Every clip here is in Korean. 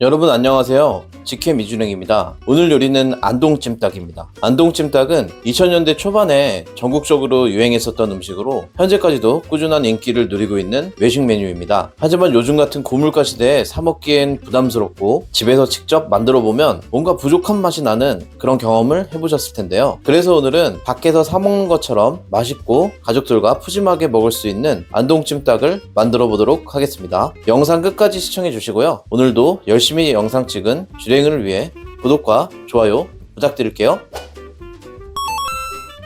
여러분 안녕하세요. 직캠 이준행입니다. 오늘 요리는 안동찜닭입니다. 안동찜닭은 2000년대 초반에 전국적으로 유행했었던 음식으로 현재까지도 꾸준한 인기를 누리고 있는 외식 메뉴입니다. 하지만 요즘 같은 고물가 시대에 사 먹기엔 부담스럽고 집에서 직접 만들어 보면 뭔가 부족한 맛이 나는 그런 경험을 해보셨을 텐데요. 그래서 오늘은 밖에서 사 먹는 것처럼 맛있고 가족들과 푸짐하게 먹을 수 있는 안동찜닭을 만들어 보도록 하겠습니다. 영상 끝까지 시청해 주시고요. 오늘도 열심히 영상 찍은 주행을 위해 구독과 좋아요 부탁드릴게요.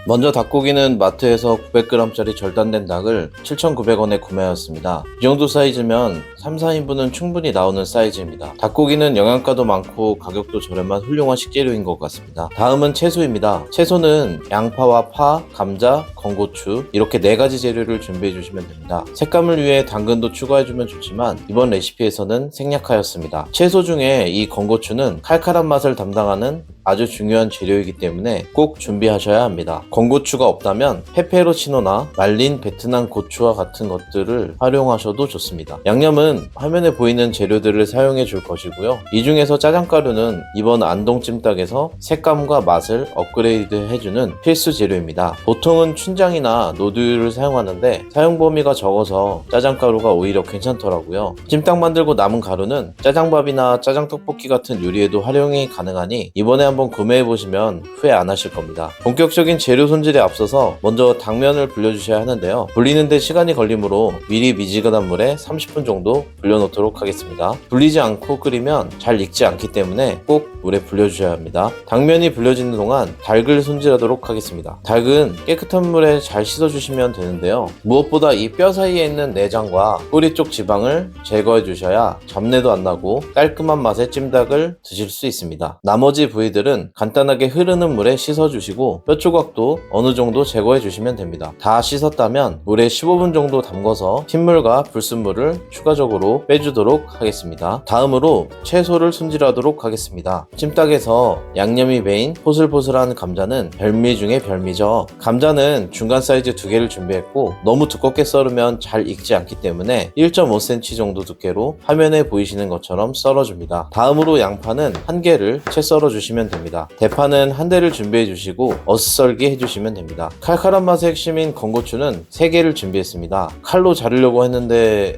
먼저 닭고기는 마트에서 900g짜리 절단된 닭을 7,900원에 구매하였습니다. 이 정도 사이즈면 3, 4인분은 충분히 나오는 사이즈입니다. 닭고기는 영양가도 많고 가격도 저렴한 훌륭한 식재료인 것 같습니다. 다음은 채소입니다. 채소는 양파와 파, 감자, 건고추 이렇게 4가지 재료를 준비해 주시면 됩니다. 색감을 위해 당근도 추가해주면 좋지만 이번 레시피에서는 생략하였습니다. 채소 중에 이 건고추는 칼칼한 맛을 담당하는 아주 중요한 재료이기 때문에 꼭 준비하셔야 합니다. 건고추가 없다면 페페로치노나 말린 베트남 고추와 같은 것들을 활용하셔도 좋습니다. 양념은 화면에 보이는 재료들을 사용해 줄 것이고요. 이 중에서 짜장가루는 이번 안동찜닭에서 색감과 맛을 업그레이드 해주는 필수 재료입니다. 보통은 춘장이나 노두유를 사용하는데 사용 범위가 적어서 짜장가루가 오히려 괜찮더라고요. 찜닭 만들고 남은 가루는 짜장밥이나 짜장떡볶이 같은 요리에도 활용이 가능하니 이번에 한번 구매해보시면 후회 안 하실 겁니다. 본격적인 재료 손질에 앞서서 먼저 당면을 불려주셔야 하는데요. 불리는데 시간이 걸리므로 미리 미지근한 물에 30분 정도 불려놓도록 하겠습니다. 불리지 않고 끓이면 잘 익지 않기 때문에 꼭 물에 불려주셔야 합니다. 당면이 불려지는 동안 닭을 손질하도록 하겠습니다. 닭은 깨끗한 물에 잘 씻어주시면 되는데요. 무엇보다 이 뼈 사이에 있는 내장과 꼬리 쪽 지방을 제거해 주셔야 잡내도 안 나고 깔끔한 맛의 찜닭을 드실 수 있습니다. 나머지 부위들은 간단하게 흐르는 물에 씻어주시고 뼈 조각도 어느 정도 제거해 주시면 됩니다. 다 씻었다면 물에 15분 정도 담궈서 핏물과 불순물을 추가적으로 빼주도록 하겠습니다. 다음으로 채소를 손질하도록 하겠습니다. 찜닭에서 양념이 메인 포슬포슬한 감자는 별미 중에 별미죠. 감자는 중간 사이즈 2개를 준비했고 너무 두껍게 썰으면 잘 익지 않기 때문에 1.5cm 정도 두께로 화면에 보이시는 것처럼 썰어줍니다. 다음으로 양파는 1개를 채 썰어주시면 됩니다. 대파는 1대를 준비해 주시고 어슷썰기 해주시면 됩니다. 칼칼한 맛의 핵심인 건고추는 3개를 준비했습니다. 칼로 자르려고 했는데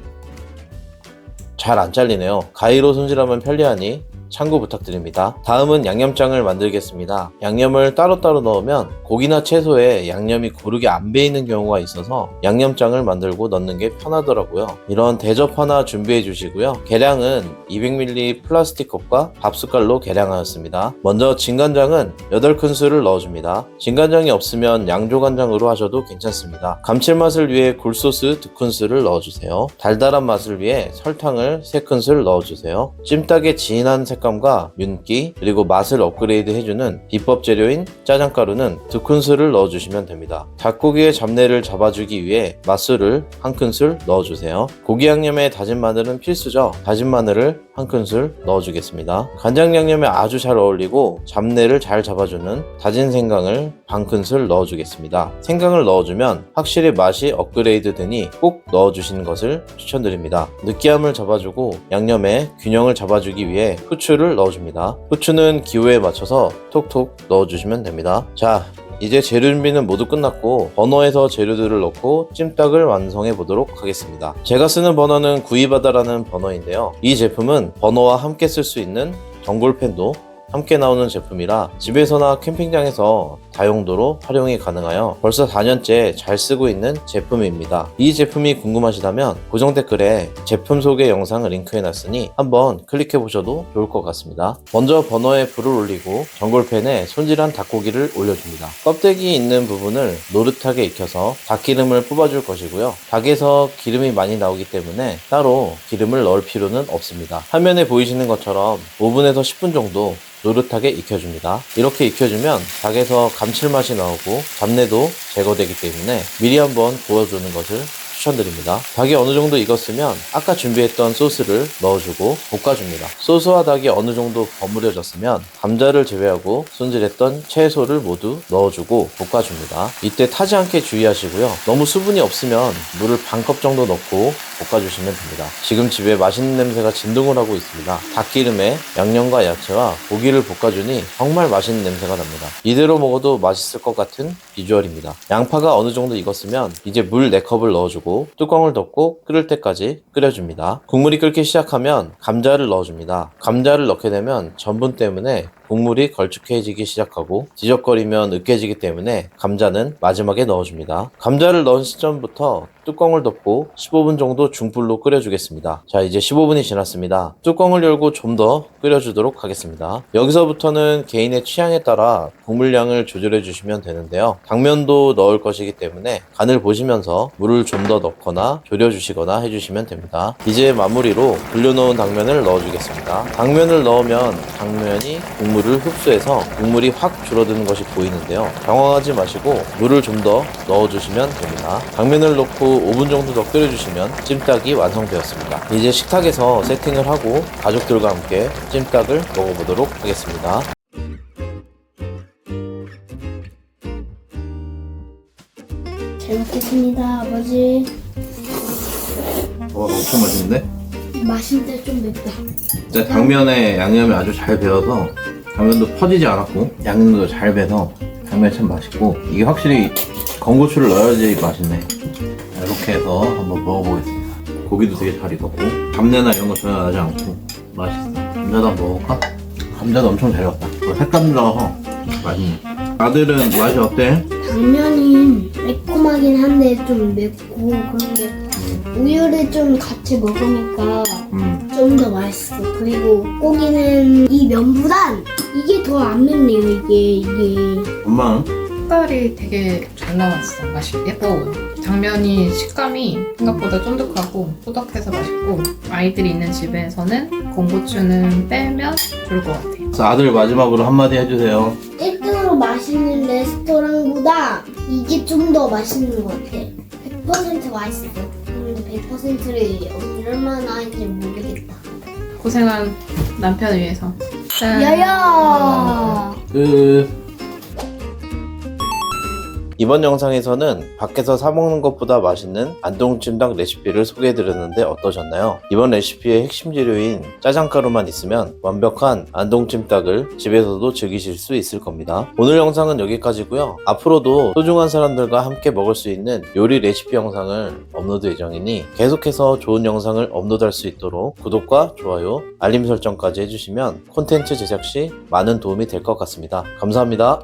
잘 안 잘리네요. 가위로 손질하면 편리하니 참고 부탁드립니다. 다음은 양념장을 만들겠습니다. 양념을 따로따로 넣으면 고기나 채소에 양념이 고르게 안 배이는 경우가 있어서 양념장을 만들고 넣는 게 편하더라고요. 이런 대접 하나 준비해 주시고요. 계량은 200ml 플라스틱 컵과 밥숟갈로 계량하였습니다. 먼저 진간장은 8큰술을 넣어줍니다. 진간장이 없으면 양조간장으로 하셔도 괜찮습니다. 감칠맛을 위해 굴소스 2큰술을 넣어주세요. 달달한 맛을 위해 설탕을 3큰술 넣어주세요. 찜닭의 진한 색감과 윤기 그리고 맛을 업그레이드 해주는 비법 재료인 짜장가루는 2큰술을 넣어주시면 됩니다. 닭고기의 잡내를 잡아주기 위해 맛술을 1큰술 넣어주세요. 고기 양념에 다진 마늘은 필수죠. 다진 마늘을 1큰술 넣어주겠습니다. 간장 양념에 아주 잘 어울리고 잡내를 잘 잡아주는 다진 생강을 반큰술 넣어주겠습니다. 생강을 넣어주면 확실히 맛이 업그레이드 되니 꼭 넣어주시는 것을 추천드립니다. 느끼함을 잡아주고 양념의 균형을 잡아주기 위해 후추를 넣어줍니다. 후추는 기호에 맞춰서 톡톡 넣어주시면 됩니다. 자, 이제 재료 준비는 모두 끝났고 버너에서 재료들을 넣고 찜닭을 완성해 보도록 하겠습니다. 제가 쓰는 버너는 구이바다라는 버너인데요. 이 제품은 버너와 함께 쓸 수 있는 전골팬도 함께 나오는 제품이라 집에서나 캠핑장에서 다용도로 활용이 가능하여 벌써 4년째 잘 쓰고 있는 제품입니다. 이 제품이 궁금하시다면 고정 댓글에 제품 소개 영상을 링크해놨으니 한번 클릭해보셔도 좋을 것 같습니다. 먼저 버너에 불을 올리고 전골팬에 손질한 닭고기를 올려줍니다. 껍데기 있는 부분을 노릇하게 익혀서 닭기름을 뽑아줄 것이고요. 닭에서 기름이 많이 나오기 때문에 따로 기름을 넣을 필요는 없습니다. 화면에 보이시는 것처럼 5분에서 10분 정도 노릇하게 익혀줍니다. 이렇게 익혀주면 닭에서 감칠맛이 나오고 잡내도 제거되기 때문에 미리 한번 구워주는 것을 추천드립니다. 닭이 어느 정도 익었으면 아까 준비했던 소스를 넣어주고 볶아줍니다. 소스와 닭이 어느 정도 버무려졌으면 감자를 제외하고 손질했던 채소를 모두 넣어주고 볶아줍니다. 이때 타지 않게 주의하시고요. 너무 수분이 없으면 물을 반컵 정도 넣고 볶아주시면 됩니다. 지금 집에 맛있는 냄새가 진동을 하고 있습니다. 닭기름에 양념과 야채와 고기를 볶아주니 정말 맛있는 냄새가 납니다. 이대로 먹어도 맛있을 것 같은 비주얼입니다. 양파가 어느 정도 익었으면 이제 물 4컵을 넣어주고 뚜껑을 덮고 끓을 때까지 끓여줍니다. 국물이 끓기 시작하면 감자를 넣어줍니다. 감자를 넣게 되면 전분 때문에 국물이 걸쭉해지기 시작하고 지적거리면 으깨지기 때문에 감자는 마지막에 넣어줍니다. 감자를 넣은 시점부터 뚜껑을 덮고 15분 정도 중불로 끓여주겠습니다. 자, 이제 15분이 지났습니다. 뚜껑을 열고 좀 더 끓여주도록 하겠습니다. 여기서부터는 개인의 취향에 따라 국물량을 조절해 주시면 되는데요. 당면도 넣을 것이기 때문에 간을 보시면서 물을 좀 더 넣거나 졸여주시거나 해주시면 됩니다. 이제 마무리로 불려놓은 당면을 넣어주겠습니다. 당면을 넣으면 당면이 국물을 흡수해서 국물이 확 줄어드는 것이 보이는데요. 당황하지 마시고 물을 좀 더 넣어주시면 됩니다. 당면을 넣고 5분 정도 더 끓여주시면 찜닭이 완성되었습니다. 이제 식탁에서 세팅을 하고 가족들과 함께 찜닭을 먹어보도록 하겠습니다. 잘 먹겠습니다, 아버지. 엄청 맛있는데? 맛있는데 좀 맵다. 진짜 당면에 양념이 아주 잘 배어서 당면도 퍼지지 않았고 양념도 잘 배서 당면이 참 맛있고 이게 확실히 건고추를 넣어야지 맛있네. 이렇게 해서 한번 먹어보겠습니다. 고기도 되게 잘 익었고 잡내나 이런 거 전혀 나지 않고 맛있어. 감자도 한번 먹어볼까? 감자도 엄청 잘 익었다. 색감 들어가서 맛있네. 아들은 맛이 어때? 당면이 매콤하긴 한데 좀 맵고 그런데 우유를 좀 같이 먹으니까 좀 더 맛있어. 그리고 고기는 이 면보단 이게 더 안 맵네요. 이게. 엄마는? 색깔이 되게 잘 나왔어. 맛이 예뻐 보여. 당면이 식감이 생각보다 쫀득하고 꾸덕해서 맛있고 아이들이 있는 집에서는 건고추는 빼면 좋을 것 같아요. 그래서 아들 마지막으로 한마디 해주세요. 1등으로 맛있는 레스토랑보다 이게 좀 더 맛있는 것 같아. 100% 맛있어. 근데 100%를 얼마나 할지 모르겠다. 고생한 남편을 위해서. 짠. 야야! 끝. 이번 영상에서는 밖에서 사 먹는 것보다 맛있는 안동찜닭 레시피를 소개해드렸는데 어떠셨나요? 이번 레시피의 핵심 재료인 짜장가루만 있으면 완벽한 안동찜닭을 집에서도 즐기실 수 있을 겁니다. 오늘 영상은 여기까지고요. 앞으로도 소중한 사람들과 함께 먹을 수 있는 요리 레시피 영상을 업로드 예정이니 계속해서 좋은 영상을 업로드할 수 있도록 구독과 좋아요, 알림 설정까지 해주시면 콘텐츠 제작 시 많은 도움이 될 것 같습니다. 감사합니다.